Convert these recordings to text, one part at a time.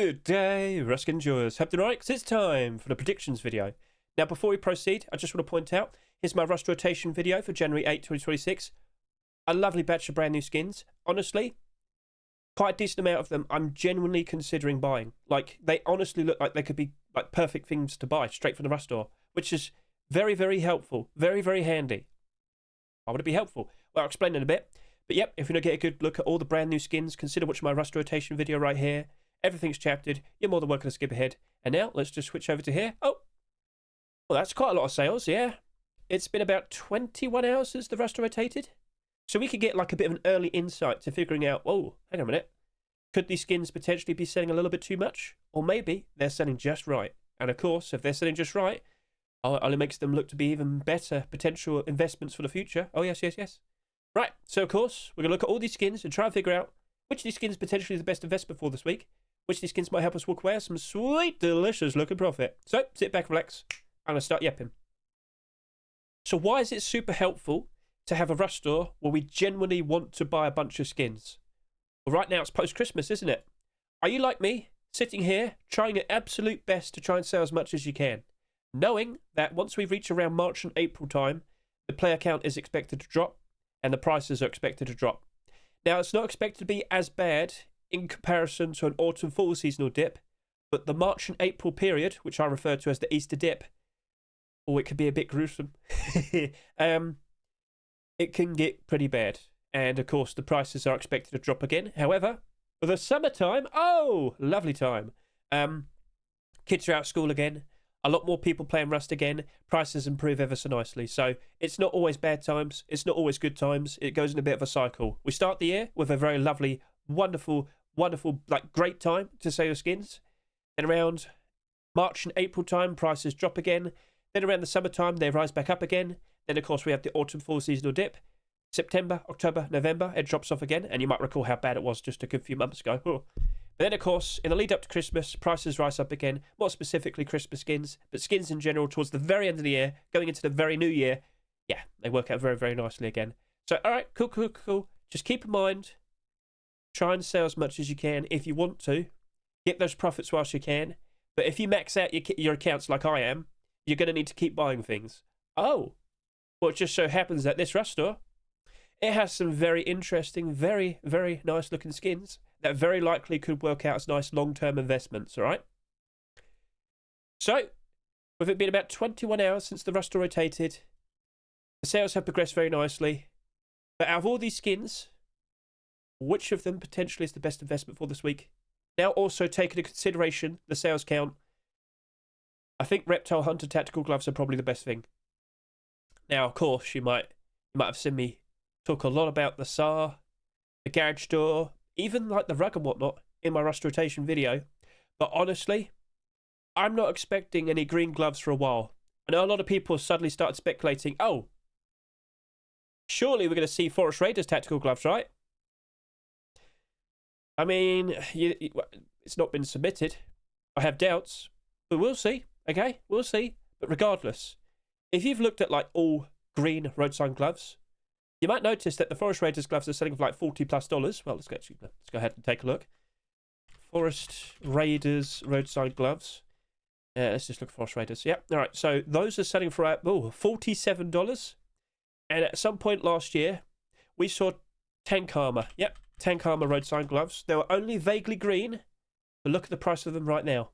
Good day, Rusk enjoyers. Hope you're right, 'cause it's time for the predictions video. Now, before we proceed, I just want to point out, here's my Rust rotation video for January 8, 2026. A lovely batch of brand new skins. Honestly, quite a decent amount of them I'm genuinely considering buying. Like, they honestly look like they could be like perfect things to buy straight from the Rust store, which is very, very helpful. Very, very handy. Why would it be helpful? Well, I'll explain in a bit. But yep, if you want to get a good look at all the brand new skins, consider watching my Rust rotation video right here. Everything's chaptered. You're more than welcome to skip ahead. And now, let's just switch over to here. Oh, well, that's quite a lot of sales, yeah. It's been about 21 hours since the Rust rotated. So we could get like a bit of an early insight to figuring out, oh, hang on a minute. Could these skins potentially be selling a little bit too much? Or maybe they're selling just right. And of course, if they're selling just right, it makes them look to be even better potential investments for the future. Oh, yes, yes, yes. Right, so of course, we're going to look at all these skins and try and figure out which of these skins potentially is the best investment for this week. Which of these skins might help us walk away with some sweet, delicious looking profit. So, sit back, relax. I'm going to start yapping. So why is it super helpful to have a Rust store where we genuinely want to buy a bunch of skins? Well, right now it's post-Christmas, isn't it? Are you like me, sitting here, trying your absolute best to try and sell as much as you can, knowing that once we reach around March and April time, the player count is expected to drop and the prices are expected to drop. Now, it's not expected to be as bad in comparison to an autumn-fall seasonal dip, but the March and April period, which I refer to as the Easter dip, or it could be a bit gruesome, it can get pretty bad. And, of course, the prices are expected to drop again. However, for the summertime, oh, lovely time. Kids are out of school again. A lot more people playing Rust again. Prices improve ever so nicely. So it's not always bad times. It's not always good times. It goes in a bit of a cycle. We start the year with a very lovely, wonderful, like great time to sell your skins. Then around March and April time, prices drop again. Then around the summertime, they rise back up again. Then, of course, we have the autumn-fall seasonal dip. September, October, November, it drops off again. And you might recall how bad it was just a good few months ago. Oh. But then, of course, in the lead up to Christmas, prices rise up again. More specifically, Christmas skins. But skins in general, towards the very end of the year, going into the very new year, yeah, they work out very, very nicely again. So, all right, cool. Just keep in mind, try and sell as much as you can if you want to. Get those profits whilst you can. But if you max out your accounts like I am, you're going to need to keep buying things. Oh, well, it just so happens that this Rust store, it has some very interesting, very, very nice looking skins that very likely could work out as nice long-term investments, all right? So, with it been about 21 hours since the Rust store rotated, the sales have progressed very nicely. But out of all these skins, which of them potentially is the best investment for this week? Now, also taking into consideration the sales count, I think Reptile Hunter Tactical Gloves are probably the best thing. Now, of course, you might have seen me talk a lot about the SAR, the garage door, even like the rug and whatnot in my Rust rotation video. But honestly, I'm not expecting any green gloves for a while. I know a lot of people suddenly started speculating, oh, surely we're going to see Forest Raiders Tactical Gloves, right? I mean, it's not been submitted. I have doubts, but we'll see, okay? We'll see. But regardless, if you've looked at like all green road sign gloves, you might notice that the Forest Raiders gloves are selling for like $40+. Well, let's go ahead and take a look. Forest Raiders road sign gloves. Let's just look at Forest Raiders. Yep. All right. So those are selling for $47. And at some point last year, we saw Tank Armor. Yep. Tank Armor road sign gloves. They were only vaguely green. But look at the price of them right now.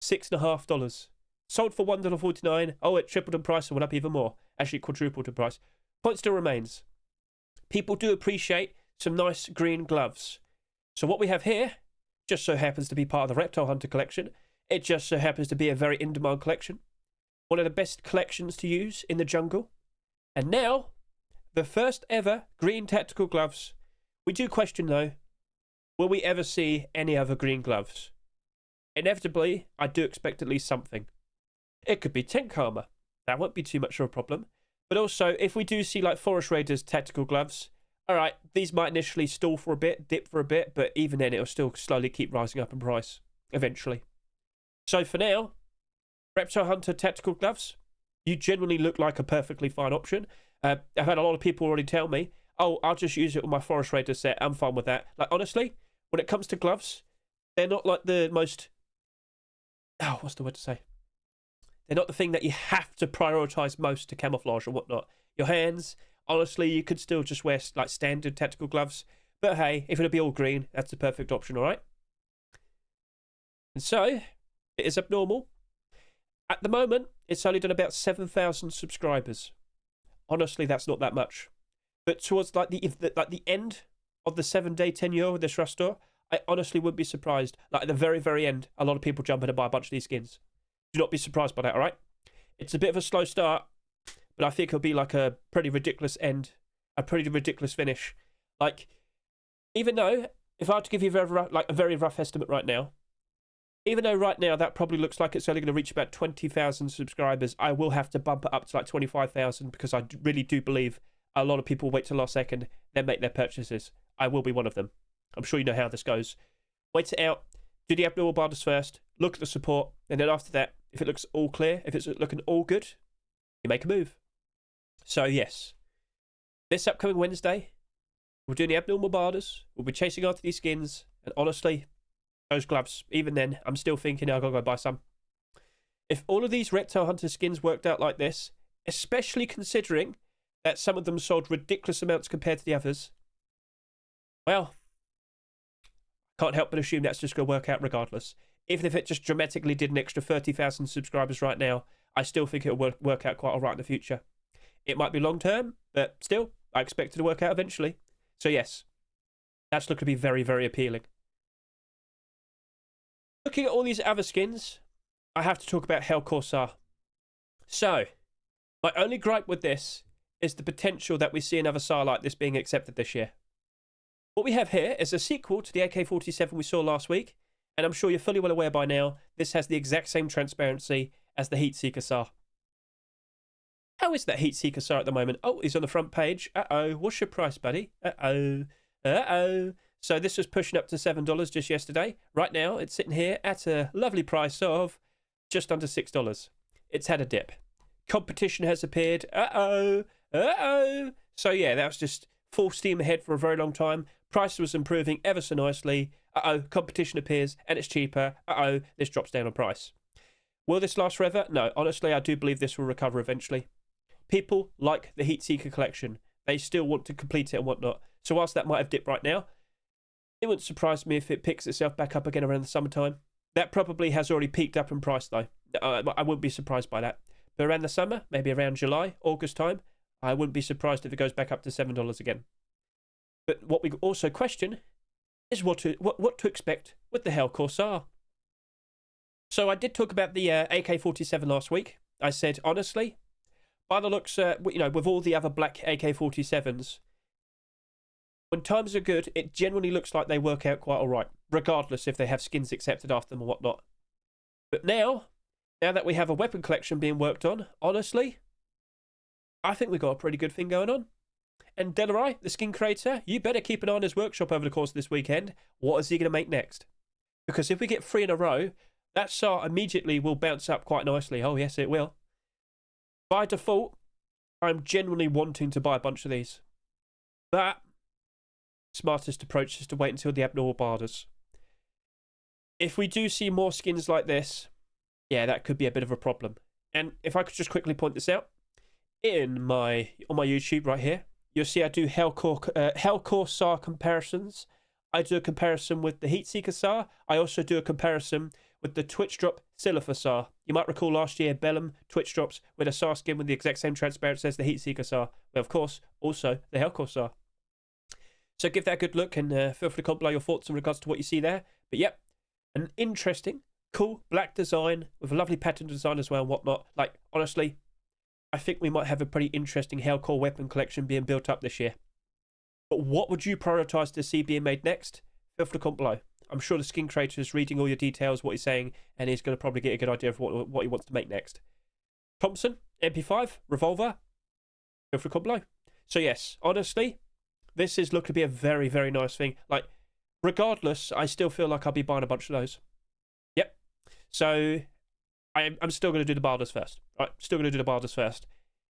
$6.50. Sold for $1.49. Oh, it tripled in price and went up even more. Actually, quadrupled in price. Point still remains. People do appreciate some nice green gloves. So what we have here just so happens to be part of the Reptile Hunter collection. It just so happens to be a very in-demand collection. One of the best collections to use in the jungle. And now, the first ever green tactical gloves. We do question though, will we ever see any other green gloves? Inevitably, I do expect at least something. It could be Tank Armor. That won't be too much of a problem. But also, if we do see like Forest Raiders tactical gloves, all right, these might initially stall for a bit, dip for a bit, but even then it'll still slowly keep rising up in price, eventually. So for now, Reptile Hunter tactical gloves, you genuinely look like a perfectly fine option. I've had a lot of people already tell me, oh, I'll just use it with my Forest Raiders set, I'm fine with that. Like, honestly, when it comes to gloves, they're not like the most... Oh, what's the word to say? They're not the thing that you have to prioritize most to camouflage or whatnot. Your hands, honestly, you could still just wear like standard tactical gloves. But hey, if it'll be all green, that's the perfect option, all right? And so, it is abnormal. At the moment, it's only done about 7,000 subscribers. Honestly, that's not that much. But towards like the end of the 7-day tenure with this Rust store, I honestly wouldn't be surprised. Like at the very, very end, a lot of people jump in and buy a bunch of these skins. Do not be surprised by that, all right? It's a bit of a slow start, but I think it'll be like a pretty ridiculous end, a pretty ridiculous finish. Like, even though, if I had to give you a very rough estimate right now, even though right now that probably looks like it's only going to reach about 20,000 subscribers, I will have to bump it up to like 25,000 because I really do believe a lot of people wait till last second, then make their purchases. I will be one of them. I'm sure you know how this goes. Wait it out, do the abnormal barders first, look at the support, and then after that, if it looks all clear, if it's looking all good, you make a move. So yes, this upcoming Wednesday, we're doing the abnormal barders, we'll be chasing after these skins, and honestly, those gloves, even then, I'm still thinking I've got to go buy some. If all of these Reptile Hunter skins worked out like this, especially considering that some of them sold ridiculous amounts compared to the others, well, can't help but assume that's just going to work out regardless. Even if it just dramatically did an extra 30,000 subscribers right now, I still think it'll work out quite all right in the future. It might be long term, but still, I expect it to work out eventually. So yes, that's looking to be very, very appealing. Looking at all these other skins, I have to talk about HellCore SAR. So, my only gripe with this is the potential that we see another SAR like this being accepted this year. What we have here is a sequel to the AK-47 we saw last week, and I'm sure you're fully well aware by now, this has the exact same transparency as the Heatseeker SAR. How is that Heatseeker SAR at the moment? Oh, he's on the front page. Uh-oh, what's your price, buddy? Uh-oh, uh-oh. So this was pushing up to $7 just yesterday. Right now, it's sitting here at a lovely price of just under $6. It's had a dip. Competition has appeared. Uh-oh, uh-oh. So yeah, that was just full steam ahead for a very long time. Price was improving ever so nicely. Uh-oh, competition appears and it's cheaper. Uh-oh, this drops down on price. Will this last forever? No, honestly, I do believe this will recover eventually. People like the Heatseeker collection. They still want to complete it and whatnot. So whilst that might have dipped right now, it wouldn't surprise me if it picks itself back up again around the summertime. That probably has already peaked up in price though. I wouldn't be surprised by that. But around the summer, maybe around July, August time, I wouldn't be surprised if it goes back up to $7 again. But what we also question is what to expect with the HellCore SAR. So I did talk about the AK-47 last week. I said, honestly, by the looks, with all the other black AK-47s, when times are good, it generally looks like they work out quite all right, regardless if they have skins accepted after them or whatnot. But now that we have a weapon collection being worked on, honestly, I think we've got a pretty good thing going on. And Delarai, the skin creator, you better keep an eye on his workshop over the course of this weekend. What is he going to make next? Because if we get 3 in a row, that SAR immediately will bounce up quite nicely. Oh, yes, it will. By default, I'm genuinely wanting to buy a bunch of these. But smartest approach is to wait until the abnormal barders. If we do see more skins like this, yeah, that could be a bit of a problem. And if I could just quickly point this out, on my YouTube right here, you'll see I do HellCore SAR comparisons. I do a comparison with the Heatseeker SAR. I also do a comparison with the Twitch Drop Silver SAR. You might recall last year, Bellum Twitch Drops with a SAR skin with the exact same transparency as the Heatseeker SAR. Well, of course, also the HellCore SAR. So give that a good look and feel free to comment below your thoughts in regards to what you see there. But yep, an interesting, cool black design with a lovely pattern design as well and whatnot. Like, honestly, I think we might have a pretty interesting HellCore weapon collection being built up this year. But what would you prioritise to see being made next? Feel free to comment below. I'm sure the skin creator is reading all your details, what he's saying, and he's going to probably get a good idea of what he wants to make next. Thompson, MP5, Revolver, feel free to comment below. So yes, honestly, this is looking to be a very, very nice thing. Like, regardless, I still feel like I'll be buying a bunch of those. Yep. So I'm still going to do the barders first. Right, still going to do the barders first.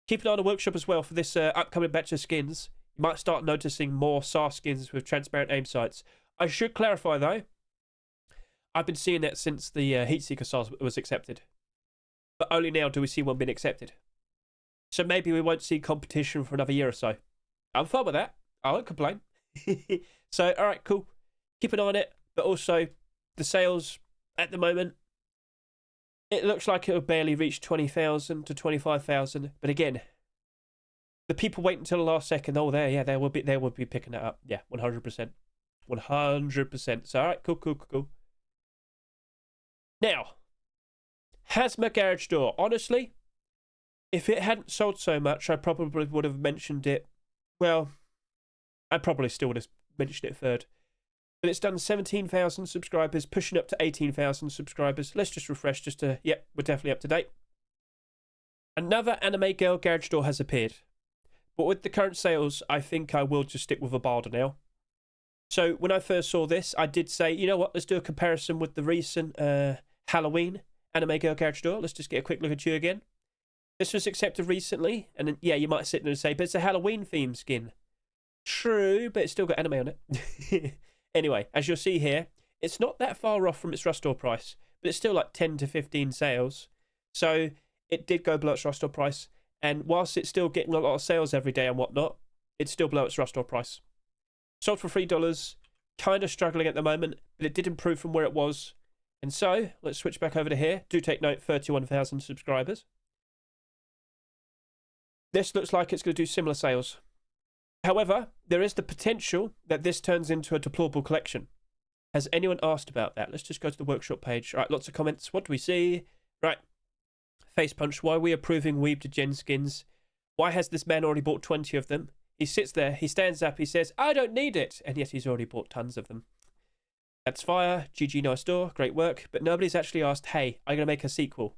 Keep an eye on the workshop as well for this upcoming batch of skins. You might start noticing more SAR skins with transparent aim sights. I should clarify though, I've been seeing that since the Heatseeker SAR was accepted. But only now do we see one being accepted. So maybe we won't see competition for another year or so. I'm fine with that. I won't complain. So, alright, cool. Keep an eye on it. But also, the sales at the moment, it looks like it'll barely reach 20,000 to 25,000. But again, the people wait until the last second. Oh, they will be picking that up. Yeah, 100%. 100%. So, alright, cool. Now, Hazma garage door. Honestly, if it hadn't sold so much, I probably would have mentioned it. Well, I probably still would have mentioned it third. But it's done 17,000 subscribers, pushing up to 18,000 subscribers. Let's just refresh just to... Yep, we're definitely up to date. Another anime girl garage door has appeared. But with the current sales, I think I will just stick with a Barda now. So when I first saw this, I did say, you know what, let's do a comparison with the recent Halloween anime girl garage door. Let's just get a quick look at you again. This was accepted recently, and yeah, you might sit there and say, but it's a Halloween themed skin. True, but it's still got anime on it. Anyway, as you'll see here, it's not that far off from its Rustore price, but it's still like 10 to 15 sales. So it did go below its Rustore price, and whilst it's still getting a lot of sales every day and whatnot, it's still below its Rustore price. Sold for $3, kind of struggling at the moment, but it did improve from where it was. And so, let's switch back over to here. Do take note, 31,000 subscribers. This looks like it's going to do similar sales. However, there is the potential that this turns into a deplorable collection. Has anyone asked about that? Let's just go to the workshop page. All right, lots of comments. What do we see? Right. Face punch. Why are we approving Weeb to Gen skins? Why has this man already bought 20 of them? He sits there, he stands up, he says, I don't need it. And yet he's already bought tons of them. That's fire. GG, nice door. Great work. But nobody's actually asked, hey, I'm going to make a sequel.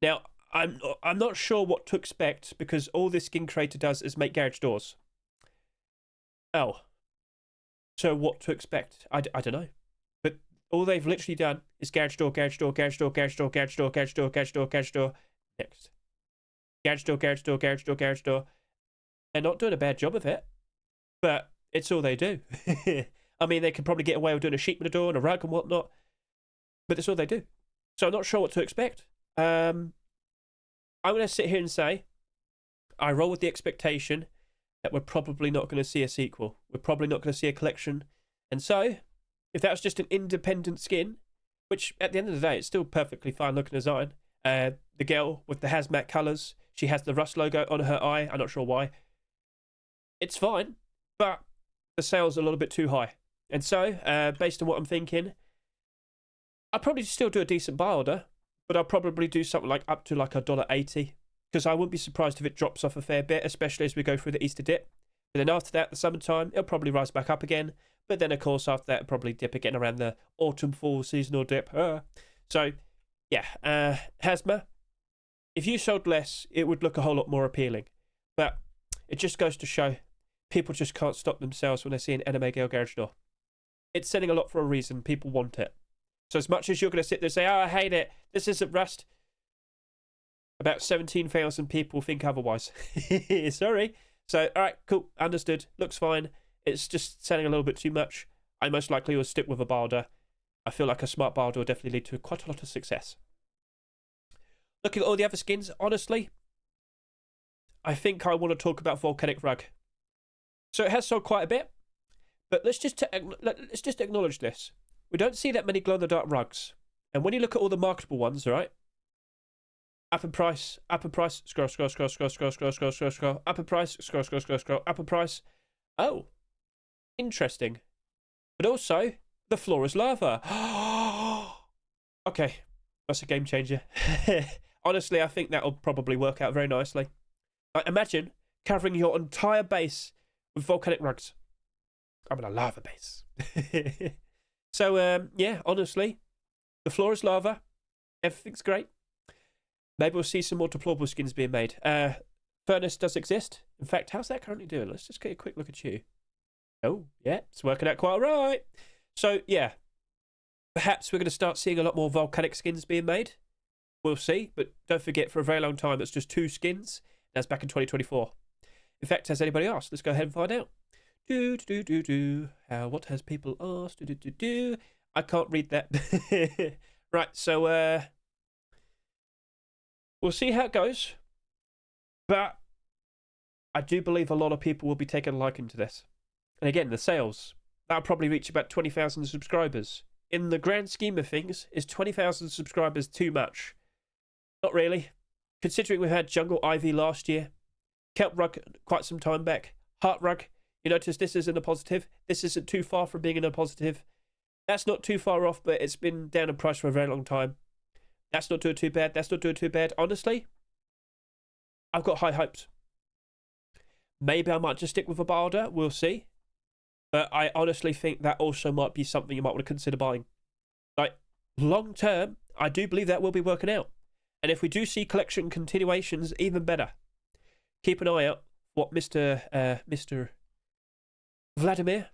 Now, I'm not sure what to expect because all this skin creator does is make garage doors. Oh. So what to expect? I don't know. But all they've literally done is garage door, garage door, garage door, garage door, garage door, garage door, garage door, garage door. Next. Garage door, garage door, garage door, garage door. They're not doing a bad job of it, but it's all they do. I mean, they could probably get away with doing a sheet with a door and a rug and whatnot, but that's all they do. So I'm not sure what to expect. I'm going to sit here and say I roll with the expectation that we're probably not going to see a sequel. We're probably not going to see a collection. And so, if that was just an independent skin, which at the end of the day, it's still perfectly fine looking design. The girl with the hazmat colours, she has the Rust logo on her eye. I'm not sure why. It's fine, but the sales are a little bit too high. And so, based on what I'm thinking, I'll probably still do a decent buy order, but I'll probably do something like up to like $1.80, because I wouldn't be surprised if it drops off a fair bit, especially as we go through the Easter dip. But then after that, the summertime, it'll probably rise back up again. But then, of course, after that, it'll probably dip again around the autumn-fall seasonal dip. So, yeah, Hazma, if you sold less, it would look a whole lot more appealing. But it just goes to show people just can't stop themselves when they see an anime girl garage door. It's selling a lot for a reason. People want it. So as much as you're going to sit there and say, oh, I hate it, this isn't Rust, about 17,000 people think otherwise. Sorry. So, all right, cool, understood. Looks fine. It's just selling a little bit too much. I most likely will stick with a Barda. I feel like a smart Barda will definitely lead to quite a lot of success. Looking at all the other skins, honestly, I think I want to talk about Volcanic Rug. So it has sold quite a bit, but let's just acknowledge this. We don't see that many glow-in-the-dark rugs. And when you look at all the marketable ones, right? Up in price, scroll, up in price, scroll, up in price. Oh, interesting. But also, the floor is lava. Okay, that's a game changer. Honestly, I think that'll probably work out very nicely. Imagine covering your entire base with volcanic rugs. I'm in a lava base. So, yeah, honestly, the floor is lava. Everything's great. Maybe we'll see some more deplorable skins being made. Furnace does exist. In fact, how's that currently doing? Let's just get a quick look at you. Oh, yeah, it's working out quite all right. So, yeah, perhaps we're going to start seeing a lot more volcanic skins being made. We'll see, but don't forget, for a very long time, it's just 2 skins. That's back in 2024. In fact, has anybody asked? Let's go ahead and find out. What has people asked? I can't read that. Right, so we'll see how it goes. But I do believe a lot of people will be taking a liking to this. And again, the sales, that'll probably reach about 20,000 subscribers. In the grand scheme of things, is 20,000 subscribers too much? Not really. Considering we had Jungle Ivy last year, Kelp Rug quite some time back, Heart Rug, you notice this isn't a positive. This isn't too far from being in a positive. That's not too far off, but it's been down in price for a very long time. That's not doing too bad. That's not doing too bad. Honestly, I've got high hopes. Maybe I might just stick with a Barda. We'll see. But I honestly think that also might be something you might want to consider buying. Like, long term, I do believe that will be working out. And if we do see collection continuations, even better. Keep an eye out what Mr. Vladimir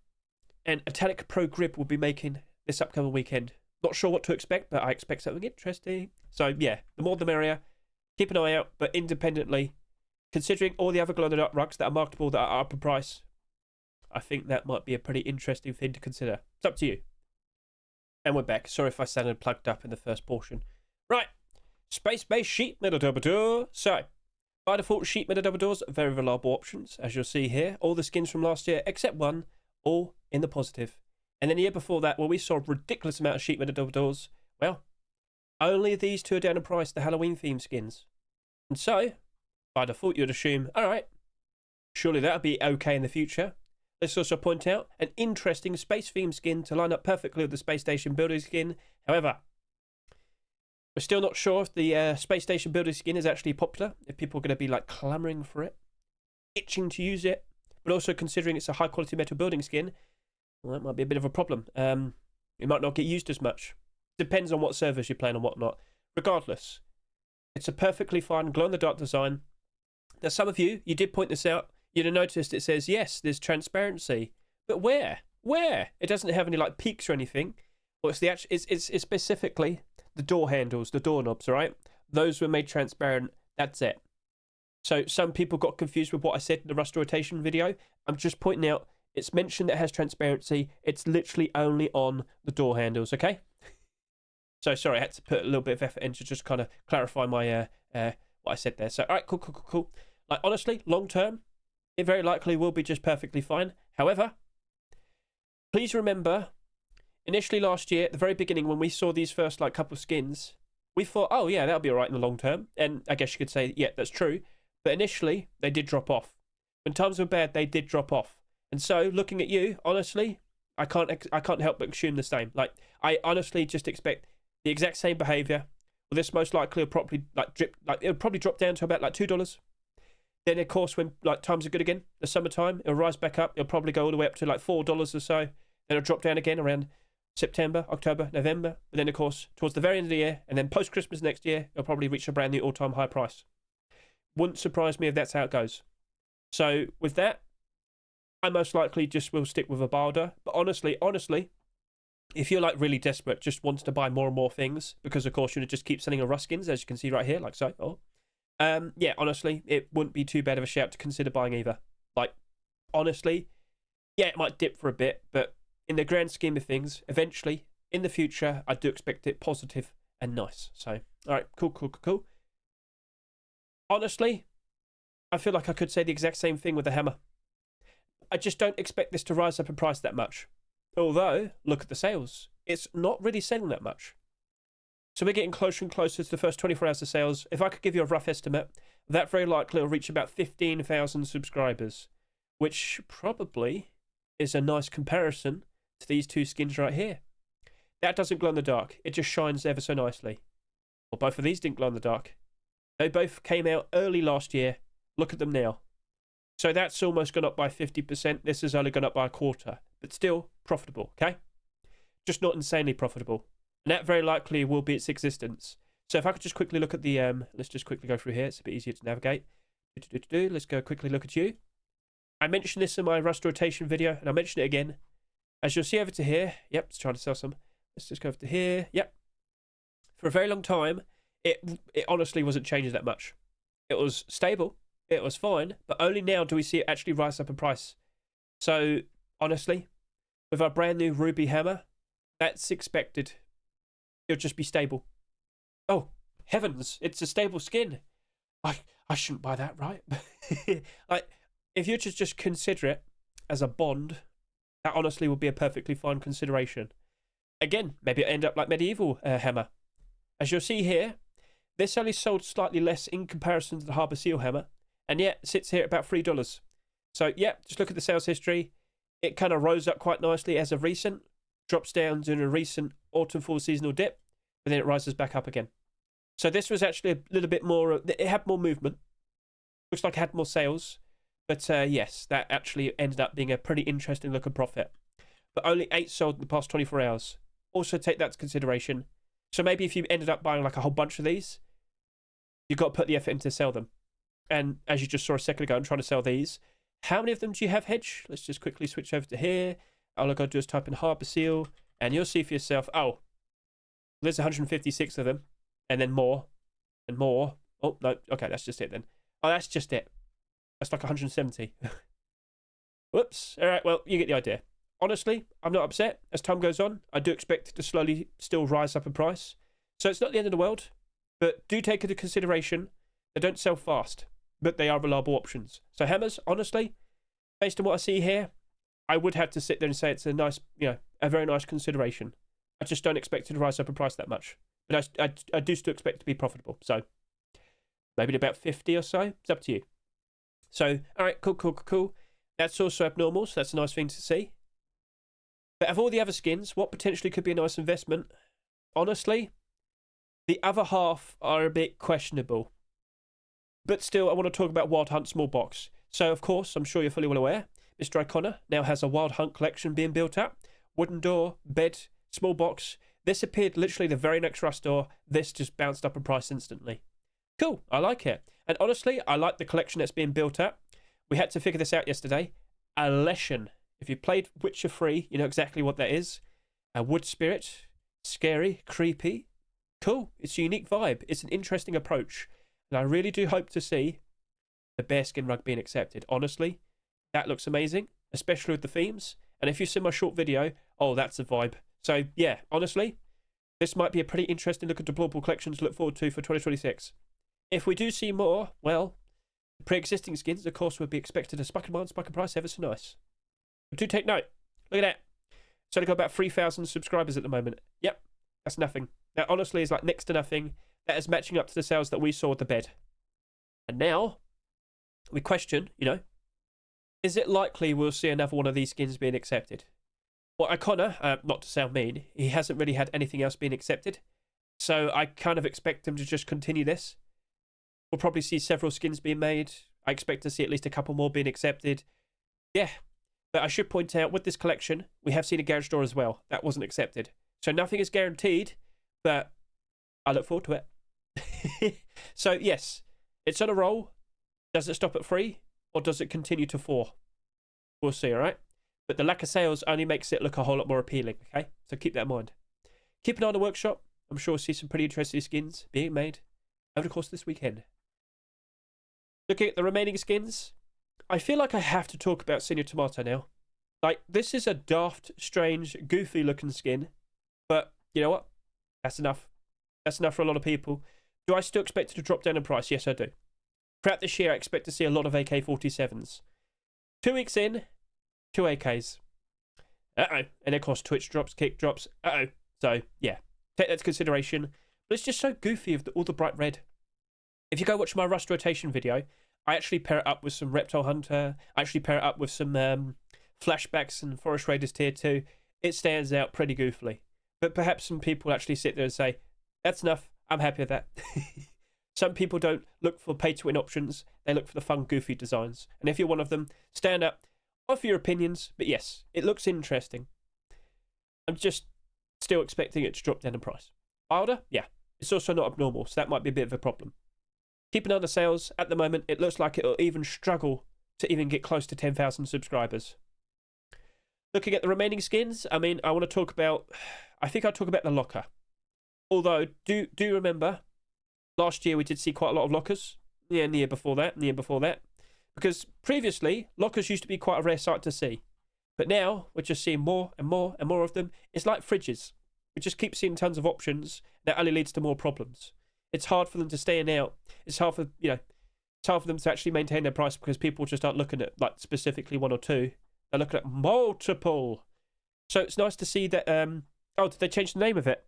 and Italic Pro Grip will be making this upcoming weekend. Not sure what to expect, but I expect something interesting. So, yeah, the more the merrier. Keep an eye out, but independently, considering all the other glow-in-the-dark rugs that are marketable that are up in price, I think that might be a pretty interesting thing to consider. It's up to you. And we're back. Sorry if I sounded plugged up in the first portion. Right. Space-based sheet metal double door. So, by default, sheet metal double doors are very reliable options, as you'll see here. All the skins from last year, except one, all in the positive. And then the year before that, where we saw a ridiculous amount of sheet metal double doors, well, only these two are down in price, the Halloween themed skins. And so, by default, you'd assume, alright, surely that'll be okay in the future. Let's also point out an interesting space themed skin to line up perfectly with the Space Station building skin. However, we're still not sure if the Space Station building skin is actually popular, if people are going to be like clamouring for it, itching to use it, but also considering it's a high quality metal building skin, well, that might be a bit of a problem. It might not get used as much. Depends on what servers you're playing and whatnot. Regardless, it's a perfectly fine glow-in-the-dark design. Now, some of you did point this out. You'd have noticed it says, yes, there's transparency. But where? Where? It doesn't have any like peaks or anything. Well, it's specifically the door handles, the doorknobs, all right? Those were made transparent. That's it. So some people got confused with what I said in the rust rotation video. I'm just pointing out it's mentioned that it has transparency. It's literally only on the door handles, okay? So sorry, I had to put a little bit of effort in to just kind of clarify my what I said there. So all right, cool. Like honestly, long term, it very likely will be just perfectly fine. However, please remember, initially last year, at the very beginning, when we saw these first like couple of skins, we thought, oh yeah, that'll be all right in the long term. And I guess you could say, yeah, that's true. But initially, they did drop off. When times were bad, they did drop off. And so, looking at you, honestly, I can't help but assume the same. Like, I honestly just expect the exact same behavior. Well, this most likely will probably it'll probably drop down to about like $2. Then, of course, when like times are good again, the summertime, it'll rise back up. It'll probably go all the way up to like $4 or so. Then it'll drop down again around September, October, November. And then, of course, towards the very end of the year, and then post-Christmas next year, it'll probably reach a brand new all-time high price. Wouldn't surprise me if that's how it goes. So, with that, I most likely just will stick with a Barda. But honestly, if you're like really desperate, just wants to buy more and more things, because of course you just keep selling a rust skins, as you can see right here, like so. Yeah, honestly, it wouldn't be too bad of a shout to consider buying either. Like, honestly, yeah, it might dip for a bit, but in the grand scheme of things, eventually, in the future, I do expect it positive and nice. So, all right, cool. Honestly, I feel like I could say the exact same thing with the hammer. I just don't expect this to rise up in price that much. Although, look at the sales. It's not really selling that much. So we're getting closer and closer to the first 24 hours of sales. If I could give you a rough estimate, that very likely will reach about 15,000 subscribers, which probably is a nice comparison to these two skins right here. That doesn't glow in the dark. It just shines ever so nicely. Well, both of these didn't glow in the dark. They both came out early last year. Look at them now. So that's almost gone up by 50%. This has only gone up by a quarter, but still profitable, okay? Just not insanely profitable. And that very likely will be its existence. So if I could just quickly look at the, let's just quickly go through here. It's a bit easier to navigate. Let's go quickly look at you. I mentioned this in my rust rotation video, and I'll mention it again. As you'll see over to here, yep, it's trying to sell some. Let's just go over to here, yep. For a very long time, it honestly wasn't changing that much. It was stable. It was fine, but only now do we see it actually rise up in price. So, honestly, with our brand new Ruby hammer, That's expected. It'll just be stable. Oh, heavens, it's a stable skin. I shouldn't buy that, right? Like, if you just consider it as a bond, that honestly would be a perfectly fine consideration. Again, maybe it'll end up like Medieval Hammer. As you'll see here, this only sold slightly less in comparison to the Harbour Seal Hammer, and yet sits here at about $3. So, yeah, just look at the sales history. It kind of rose up quite nicely as of recent, drops down during a recent autumn-fall seasonal dip, but then it rises back up again. So this was actually a little bit more, it had more movement. Looks like it had more sales. But yes, that actually ended up being a pretty interesting look at profit. But only 8 sold in the past 24 hours. Also take that into consideration. So maybe if you ended up buying like a whole bunch of these, you've got to put the effort in to sell them. And as you just saw a second ago, I'm trying to sell these. How many of them do you have, Hedge? Let's just quickly switch over to here. All I've got to do is type in Harbour Seal, and you'll see for yourself, oh, there's 156 of them, and then more, and more. Oh, no, okay, that's just it then. Oh, that's just it. That's like 170. Whoops. All right, well, you get the idea. Honestly, I'm not upset. As time goes on, I do expect it to slowly still rise up in price. So it's not the end of the world, but do take into consideration they don't sell fast, but they are reliable options. So hammers, honestly, based on what I see here, I would have to sit there and say it's a nice, a very nice consideration. I just don't expect it to rise up in price that much. But I do still expect it to be profitable. So maybe about 50 or so. It's up to you. So, all right, cool. That's also abnormal, so that's a nice thing to see. But of all the other skins, what potentially could be a nice investment? Honestly, the other half are a bit questionable. But still, I want to talk about Wild Hunt Small Box. So, of course, I'm sure you're fully well aware, Mr. Icona now has a Wild Hunt collection being built up. Wooden door, bed, small box. This appeared literally the very next Rust door. This just bounced up in price instantly. Cool, I like it. And honestly, I like the collection that's being built up. We had to figure this out yesterday. A Leshen. If you played Witcher 3, you know exactly what that is. A wood spirit. Scary, creepy. Cool, it's a unique vibe. It's an interesting approach. And I really do hope to see the bearskin rug being accepted. Honestly, that looks amazing, especially with the themes. And if you see my short video, oh, that's a vibe. So, yeah, honestly, this might be a pretty interesting look at deployable collection to look forward to for 2026. If we do see more, well, the pre-existing skins, of course, would be expected to spike in demand, spike in price, ever so nice. But do take note. Look at that. It's only got about 3,000 subscribers at the moment. Yep, that's nothing. That honestly is like next to nothing. That is matching up to the sales that we saw at the bed. And now, we question, is it likely we'll see another one of these skins being accepted? Well, Icona, not to sound mean, he hasn't really had anything else being accepted. So I kind of expect him to just continue this. We'll probably see several skins being made. I expect to see at least a couple more being accepted. Yeah. But I should point out, with this collection, we have seen a garage door as well. That wasn't accepted. So nothing is guaranteed, but I look forward to it. So, yes, it's on a roll. Does it stop at 3, or does it continue to 4? We'll see, all right? But the lack of sales only makes it look a whole lot more appealing, okay? So keep that in mind. Keep an eye on the workshop. I'm sure we'll see some pretty interesting skins being made over the course of this weekend. Looking at the remaining skins, I feel like I have to talk about Señor Tomato now. Like, this is a daft, strange, goofy-looking skin, but you know what? That's enough. That's enough for a lot of people. Do I still expect it to drop down in price? Yes, I do. Throughout this year, I expect to see a lot of AK-47s. 2 weeks in, 2 AKs. Uh-oh. And of course, Twitch drops, Kick drops. Uh-oh. So, yeah. Take that into consideration. But it's just so goofy with all the bright red. If you go watch my Rust rotation video, I actually pair it up with some Reptile Hunter. I actually pair it up with some flashbacks and Forest Raiders Tier 2. It stands out pretty goofily. But perhaps some people actually sit there and say, that's enough. I'm happy with that. Some people don't look for pay-to-win options. They look for the fun, goofy designs. And if you're one of them, stand up, offer your opinions. But yes, it looks interesting. I'm just still expecting it to drop down in price. Wilder? Yeah. It's also not abnormal, so that might be a bit of a problem. Keep an eye on the sales. At the moment, it looks like it'll even struggle to even get close to 10,000 subscribers. Looking at the remaining skins, I think I'll talk about the locker. Although, do remember, last year we did see quite a lot of lockers. Yeah, and the year before that, Because previously, lockers used to be quite a rare sight to see. But now we're just seeing more and more and more of them. It's like fridges. We just keep seeing tons of options. That only leads to more problems. It's hard for them to stay in and out. It's hard for, you know, it's hard for them to actually maintain their price because people just aren't looking at like specifically one or two. They're looking at multiple. So it's nice to see that. Oh, did they change the name of it?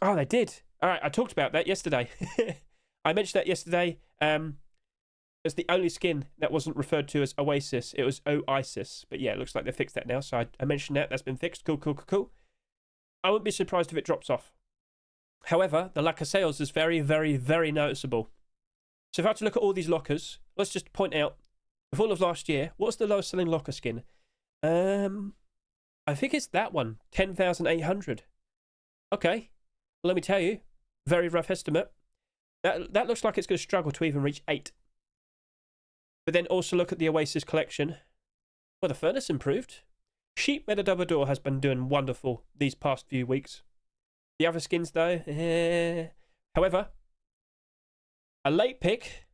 Oh, they did. All right, I talked about that yesterday. I mentioned that yesterday. It's the only skin that wasn't referred to as Oasis. It was Oasis. But yeah, it looks like they fixed that now. So I mentioned that. That's been fixed. Cool, cool, cool, cool. I wouldn't be surprised if it drops off. However, the lack of sales is very, very, very noticeable. So if I had to look at all these lockers, let's just point out, with all of last year, what's the lowest selling locker skin? I think it's that one, 10,800. Okay, well, let me tell you, very rough estimate. That looks like it's going to struggle to even reach 8. But then also look at the Oasis collection. Well, the furnace improved. Sheep Metal Double Door has been doing wonderful these past few weeks. The other skins, though, However, a late pick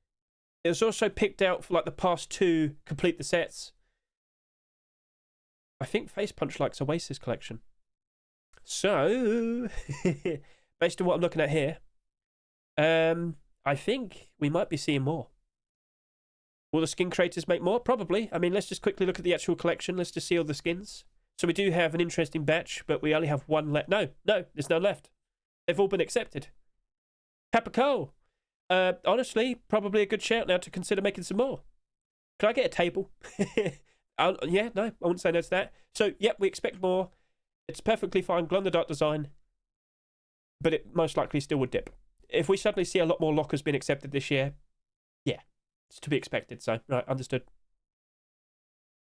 is also picked out for like the past 2 complete the sets. I think Face Punch likes Oasis collection. So, based on what I'm looking at here, I think we might be seeing more. Will the skin creators make more? Probably. I mean, let's just quickly look at the actual collection. Let's just see all the skins. So we do have an interesting batch, but we only have 1 left. No, there's none left. They've all been accepted. Capicola. Honestly, probably a good shout now to consider making some more. Can I get a table? Yeah, no, I wouldn't say no to that. So, yep, we expect more. It's perfectly fine, glow-in-the-dark design, but it most likely still would dip. If we suddenly see a lot more lockers being accepted this year, yeah, it's to be expected. So, right, understood.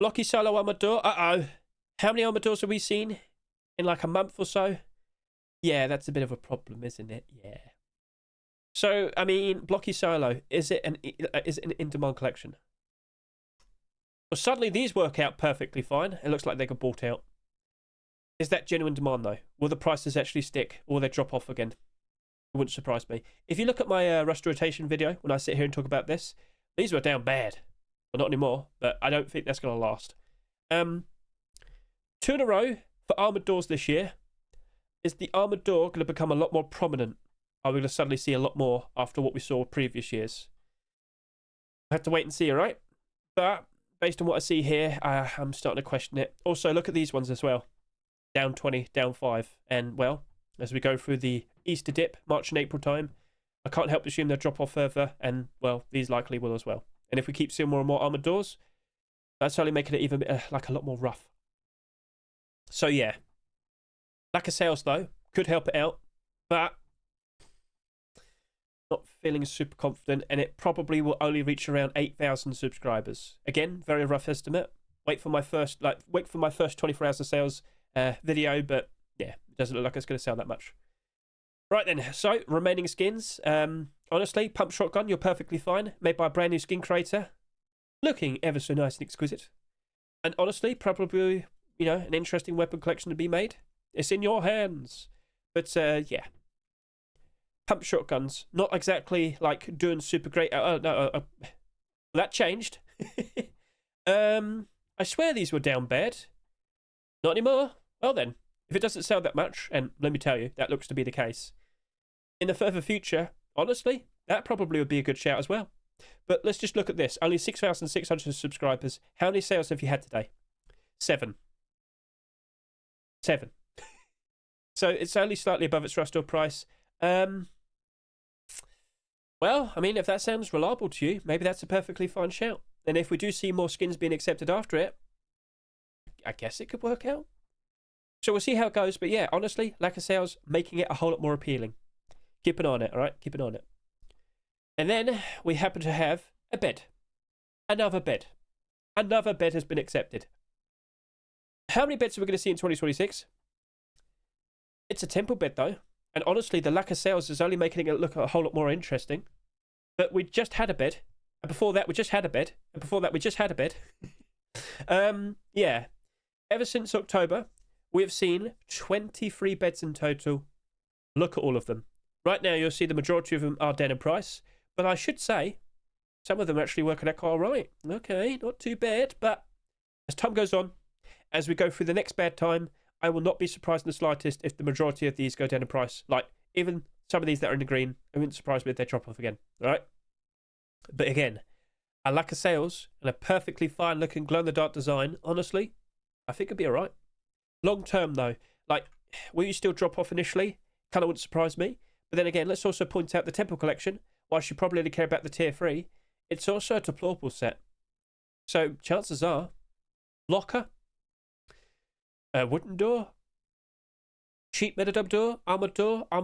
Blocky solo armored door. Uh-oh. How many armored doors have we seen in like a month or so? Yeah, that's a bit of a problem, isn't it? Yeah. So, I mean, Blocky solo, is it an in-demand collection? Well, suddenly these work out perfectly fine. It looks like they got bought out. Is that genuine demand, though? Will the prices actually stick? Or will they drop off again? It wouldn't surprise me. If you look at my rust rotation video, when I sit here and talk about this, these were down bad. Well, not anymore, but I don't think that's going to last. 2 in a row for armoured doors this year. Is the armoured door going to become a lot more prominent? Are we going to suddenly see a lot more after what we saw previous years? I have to wait and see, all right? But based on what I see here, I'm starting to question it. Also, look at these ones as well. Down 20, down 5. And, well, as we go through the Easter dip, March and April time, I can't help to assume they'll drop off further. And, well, these likely will as well. And if we keep seeing more and more armoured doors, that's only making it even like a lot more rough. So, yeah. Lack of sales, though, could help it out. But not feeling super confident, and it probably will only reach around 8,000 subscribers. Again, very rough estimate. Wait for my first 24 hours of sales video, but yeah, it doesn't look like it's going to sell that much. Right then, so remaining skins. Honestly, Pump Shotgun, you're perfectly fine. Made by a brand new skin creator, looking ever so nice and exquisite. And honestly, probably, you know, an interesting weapon collection to be made. It's in your hands. But yeah. Pump shotguns, not exactly like doing super great. That changed. I swear these were down bad. Not anymore. Well then, if it doesn't sell that much, and let me tell you, that looks to be the case. In the further future, honestly, that probably would be a good shout as well. But let's just look at this. Only 6,600 subscribers. How many sales have you had today? 7. So it's only slightly above its rust price. Well, I mean, if that sounds reliable to you, maybe that's a perfectly fine shout. And if we do see more skins being accepted after it, I guess it could work out. So we'll see how it goes. But yeah, honestly, lack of sales, making it a whole lot more appealing. Keep an eye on it, all right? Keep an eye on it. And then we happen to have a bed. Another bed. Another bed has been accepted. How many beds are we going to see in 2026? It's a temple bed, though. And honestly, the lack of sales is only making it look a whole lot more interesting. But we just had a bed. And before that, we just had a bed. And before that, we just had a bed. Yeah. Ever since October, we have seen 23 beds in total. Look at all of them. Right now, you'll see the majority of them are down in price. But I should say, some of them actually working out quite all right. Okay, not too bad. But as time goes on, as we go through the next bad time, I will not be surprised in the slightest if the majority of these go down in price. Like, even some of these that are in the green, it wouldn't surprise me if they drop off again. All right? But again, a lack of sales and a perfectly fine looking glow-in-the-dark design, honestly, I think it'd be all right. Long term, though, like, will you still drop off initially? Kind of wouldn't surprise me. But then again, let's also point out the Temple Collection. Whilst you probably only care about the Tier 3, it's also a Deplorable set. So chances are, Locker, a wooden door, cheap meta double door, armored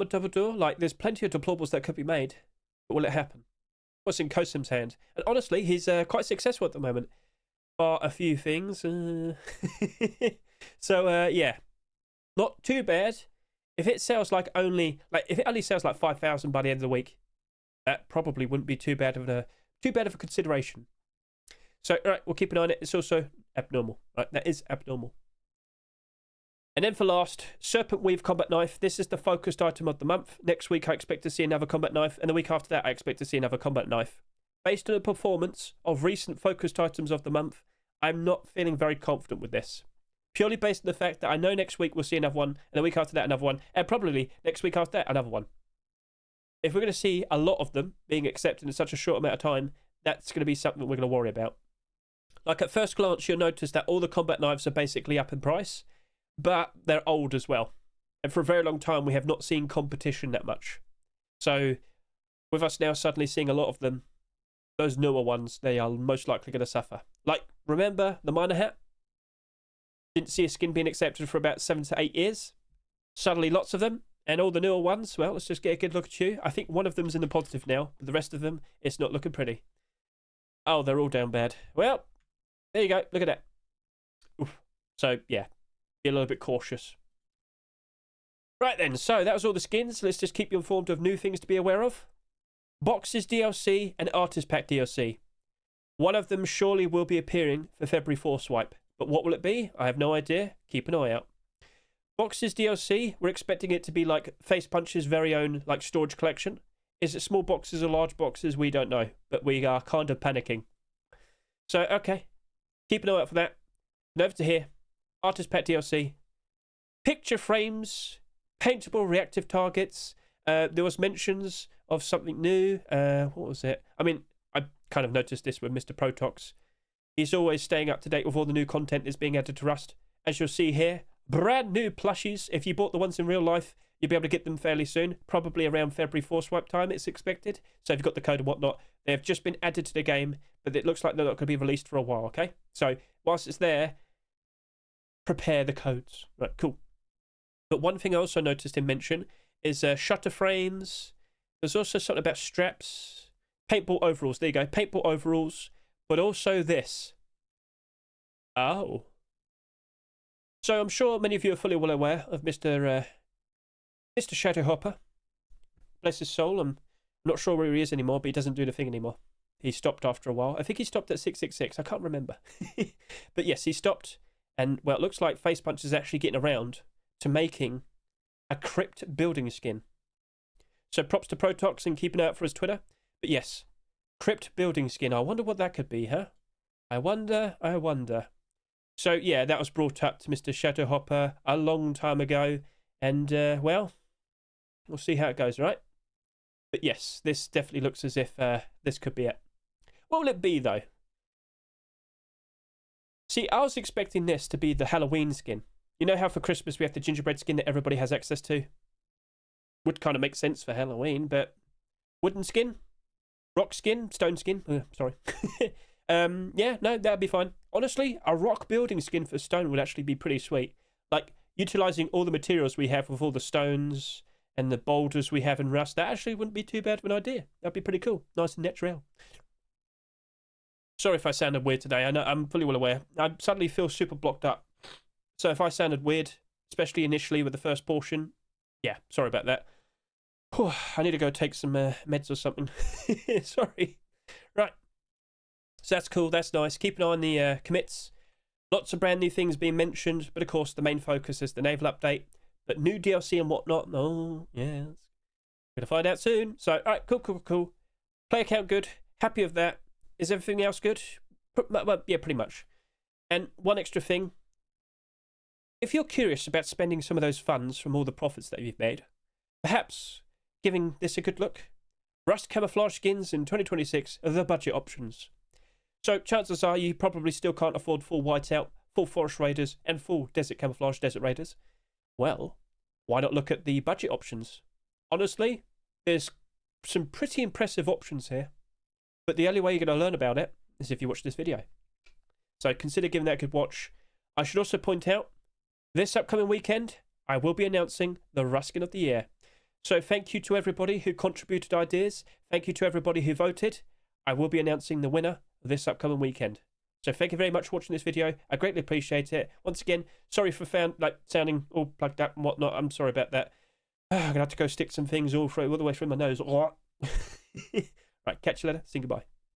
double door. Like, there's plenty of deplorables that could be made. But will it happen? What's in Kosim's hand? And honestly, he's quite successful at the moment. Bar a few things. So, yeah. Not too bad. If it sells like only... Like, if it only sells like 5,000 by the end of the week, that probably wouldn't be too bad of a consideration. So, all right, we'll keep an eye on it. It's also abnormal. Right, that is abnormal. And then for last, Serpent Weave Combat Knife. This is the focused item of the month. Next week, I expect to see another combat knife. And the week after that, I expect to see another combat knife. Based on the performance of recent focused items of the month, I'm not feeling very confident with this. Purely based on the fact that I know next week we'll see another one, and the week after that another one, and probably next week after that another one. If we're going to see a lot of them being accepted in such a short amount of time, that's going to be something we're going to worry about. Like, at first glance, you'll notice that all the combat knives are basically up in price, but they're old as well. And for a very long time, we have not seen competition that much. So, with us now suddenly seeing a lot of them, those newer ones, they are most likely going to suffer. Like, remember the miner hat? Didn't see a skin being accepted for about 7 to 8 years. Suddenly lots of them. And all the newer ones, well, let's just get a good look at you. I think one of them's in the positive now, but the rest of them, it's not looking pretty. Oh, they're all down bad. Well, there you go. Look at that. Oof. So, yeah, be a little bit cautious. Right then, so that was all the skins. Let's just keep you informed of new things to be aware of. Boxes DLC and Artist Pack DLC. One of them surely will be appearing for February 4 swipe. But what will it be? I have no idea. Keep an eye out. Boxes DLC, we're expecting it to be like Face Punch's very own like storage collection. Is it small boxes or large boxes? We don't know. But we are kind of panicking. So, okay. Keep an eye out for that. And over to here. Artist Pack DLC. Picture frames. Paintable reactive targets. There was mentions of something new. What was it? I mean, I kind of noticed this with Mr. Protox. He's always staying up to date with all the new content that's being added to Rust. As you'll see here, brand new plushies. If you bought the ones in real life, you'll be able to get them fairly soon. Probably around February 4 swipe time, it's expected. So if you've got the code and whatnot, they have just been added to the game, but it looks like they're not going to be released for a while, okay? So whilst it's there, prepare the codes. Right, cool. But one thing I also noticed him mention is shutter frames. There's also something about straps. Paintball overalls. There you go. Paintball overalls. But also this. Oh. So I'm sure many of you are fully well aware of Mr. Shadowhopper. Bless his soul. I'm not sure where he is anymore, but he doesn't do the thing anymore. He stopped after a while. I think he stopped at 666. I can't remember. But yes, he stopped. And, well, it looks like Face Punch is actually getting around to making a CRYPT building skin. So props to Protox and keeping out for his Twitter. But yes, CRYPT building skin. I wonder what that could be, huh? I wonder. So, yeah, that was brought up to Mr. Shadowhopper a long time ago. And, well, we'll see how it goes, right? But yes, this definitely looks as if this could be it. What will it be, though? See, I was expecting this to be the Halloween skin. You know how for Christmas we have the gingerbread skin that everybody has access to? Would kind of make sense for Halloween, but wooden skin? Rock skin? Stone skin? Sorry. Yeah, no, that'd be fine. Honestly, a rock building skin for stone would actually be pretty sweet. Like, utilising all the materials we have with all the stones and the boulders we have in Rust, that actually wouldn't be too bad of an idea. That'd be pretty cool. Nice and natural. Sorry if I sounded weird today. I know, I'm fully well aware. I suddenly feel super blocked up. So if I sounded weird, especially initially with the first portion, yeah, sorry about that. Whew, I need to go take some meds or something. Sorry. Right. So that's cool. That's nice. Keep an eye on the commits. Lots of brand new things being mentioned, but of course the main focus is the naval update. But new DLC and whatnot, oh, yeah. We're going to find out soon. So, all right, cool. Player count good. Happy with that. Is everything else good? Well, yeah, pretty much. And one extra thing. if you're curious about spending some of those funds from all the profits that you've made, perhaps giving this a good look, Rust Camouflage skins in 2026 are the budget options. So chances are you probably still can't afford full Whiteout, full Forest Raiders, and full Desert Camouflage Desert Raiders. Well, why not look at the budget options? Honestly, there's some pretty impressive options here, but the only way you're going to learn about it is if you watch this video. So consider giving that a good watch. I should also point out, this upcoming weekend, I will be announcing the Rust Skin of the Year. So thank you to everybody who contributed ideas. Thank you to everybody who voted. I will be announcing the winner this upcoming weekend. So thank you very much for watching this video. I greatly appreciate it. Once again, sorry for sounding all plugged up and whatnot. I'm sorry about that. I'm going to have to go stick some things all the way through my nose. Right, catch you later. Say goodbye.